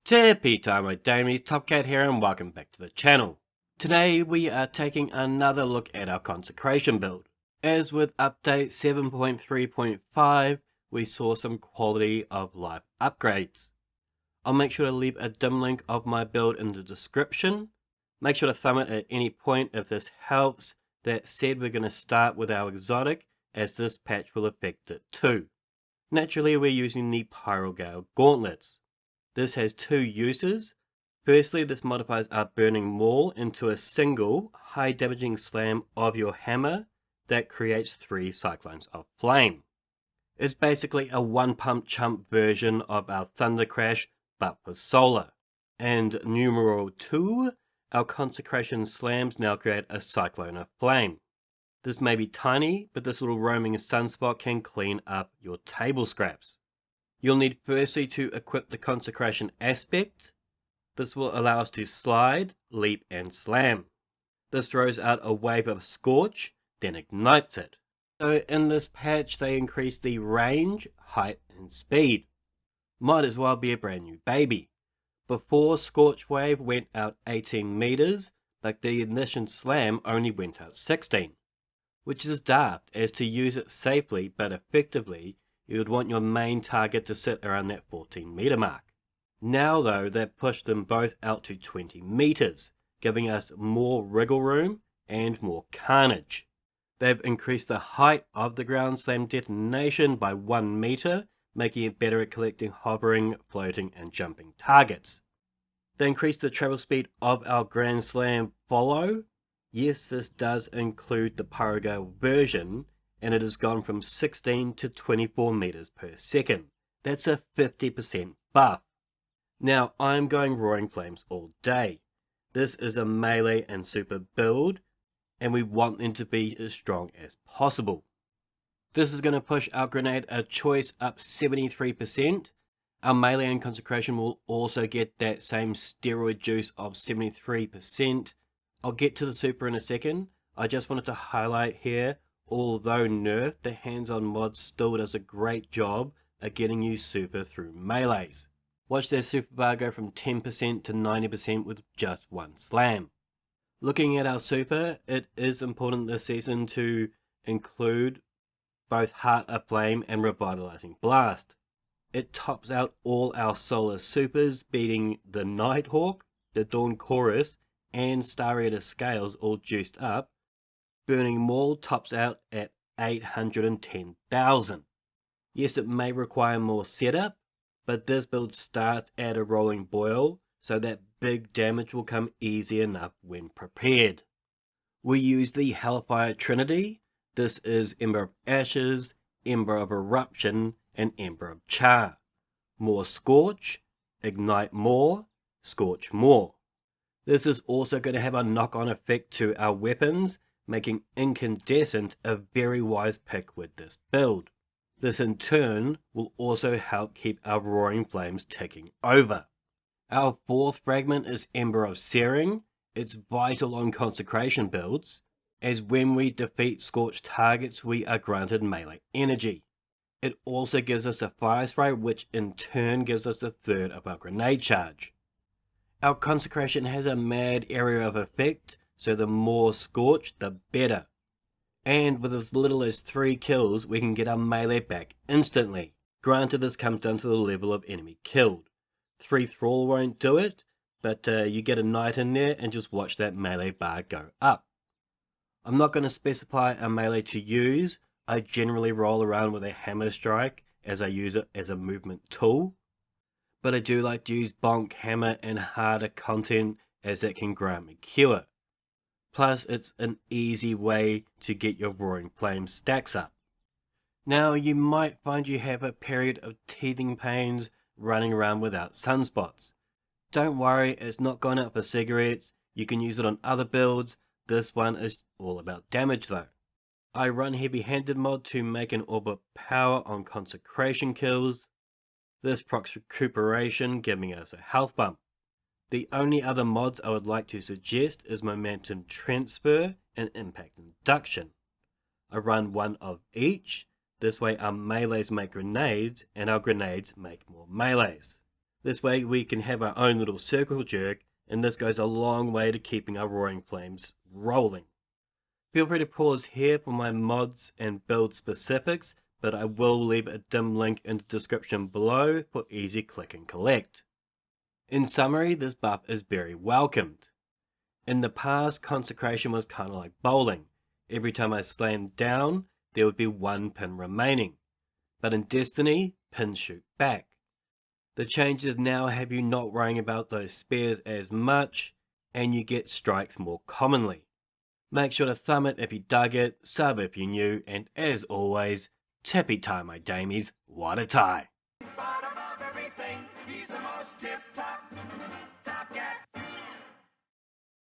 Tippy time, my damies, Top Cat here and welcome back to the channel. Today we are taking another look at our Consecration build. As with update 7.3.5, we saw some quality of life upgrades. I'll make sure to leave a dim link of my build in the description. Make sure to thumb it at any point if this helps. That said, we're going to start with our exotic, as this patch will affect it too. Naturally, we're using the Pyrogale Gauntlets. This has two uses. Firstly, this modifies our Burning Maul into a single high damaging slam of your hammer that creates 3 cyclones of flame. It's basically a one pump chump version of our Thunder Crash, but for solar. And numeral 2, our Consecration slams now create a cyclone of flame. This may be tiny, but this little roaming sunspot can clean up your table scraps. You'll need firstly to equip the Consecration aspect. This will allow us to slide, leap, and slam. This throws out a wave of Scorch, then ignites it. So in this patch they increase the range, height, and speed. Might as well be a brand new baby. Before Scorch Wave went out 18 meters, but the Ignition Slam only went out 16. Which is daft, as to use it safely but effectively, you would want your main target to sit around that 14 meter mark. Now though, they've pushed them both out to 20 meters, giving us more wriggle room and more carnage. They've increased the height of the ground slam detonation by 1 meter, making it better at collecting hovering, floating, and jumping targets. They increased the travel speed of our Grand Slam follow. Yes, this does include the Pyrogale version, and it has gone from 16 to 24 meters per second. That's a 50% buff. Now, I'm going Roaring Flames all day. This is a melee and super build, and we want them to be as strong as possible. This is going to push our grenade a choice up 73%. Our melee and Consecration will also get that same steroid juice of 73%. I'll get to the super in a second. I just wanted to highlight here, although nerfed, the hands-on mod still does a great job at getting you super through melees. Watch their super bar go from 10% to 90% with just one slam. Looking at our super, it is important this season to include both Heart Aflame and Revitalizing Blast. It tops out all our solar supers, beating the Nighthawk, the Dawn Chorus, and Star Eater Scales all juiced up. Burning Maul tops out at 810,000. Yes, it may require more setup, but this build starts at a rolling boil, so that big damage will come easy enough when prepared. We use the Hellfire Trinity. This is Ember of Ashes, Ember of Eruption, and Ember of Char. More Scorch, Ignite more, Scorch more. This is also going to have a knock-on effect to our weapons, making Incandescent a very wise pick with this build. This in turn will also help keep our Roaring Flames ticking over. Our fourth fragment is Ember of Searing. It's vital on Consecration builds, as when we defeat scorched targets we are granted melee energy. It also gives us a fire spray, which in turn gives us a third of our grenade charge. Our Consecration has a mad area of effect, so the more scorch, the better. And with as little as 3 kills, we can get our melee back instantly. Granted, this comes down to the level of enemy killed. 3 Thrall won't do it, but you get a Knight in there and just watch that melee bar go up. I'm not going to specify a melee to use. I generally roll around with a Hammer Strike as I use it as a movement tool. But I do like to use Bonk, Hammer, and harder content, as it can grant me Cure. Plus, it's an easy way to get your Roaring Flame stacks up. Now, you might find you have a period of teething pains running around without sunspots. Don't worry, it's not going out for cigarettes. You can use it on other builds. This one is all about damage though. I run Heavy-Handed mod to make an orb of power on Consecration kills. This procs recuperation, giving us a health bump. The only other mods I would like to suggest is Momentum Transfer and Impact Induction. I run one of each. This way our melees make grenades, and our grenades make more melees. This way we can have our own little circle jerk, and this goes a long way to keeping our roaring flames rolling. Feel free to pause here for my mods and build specifics, but I will leave a dim link in the description below for easy click and collect. In summary, this buff is very welcomed. In the past, Consecration was kind of like bowling. Every time I slammed down, there would be one pin remaining. But in Destiny, pins shoot back. The changes now have you not worrying about those spares as much, and you get strikes more commonly. Make sure to thumb it if you dug it, sub if you're new, and as always, tippy tie my damies, what a tie!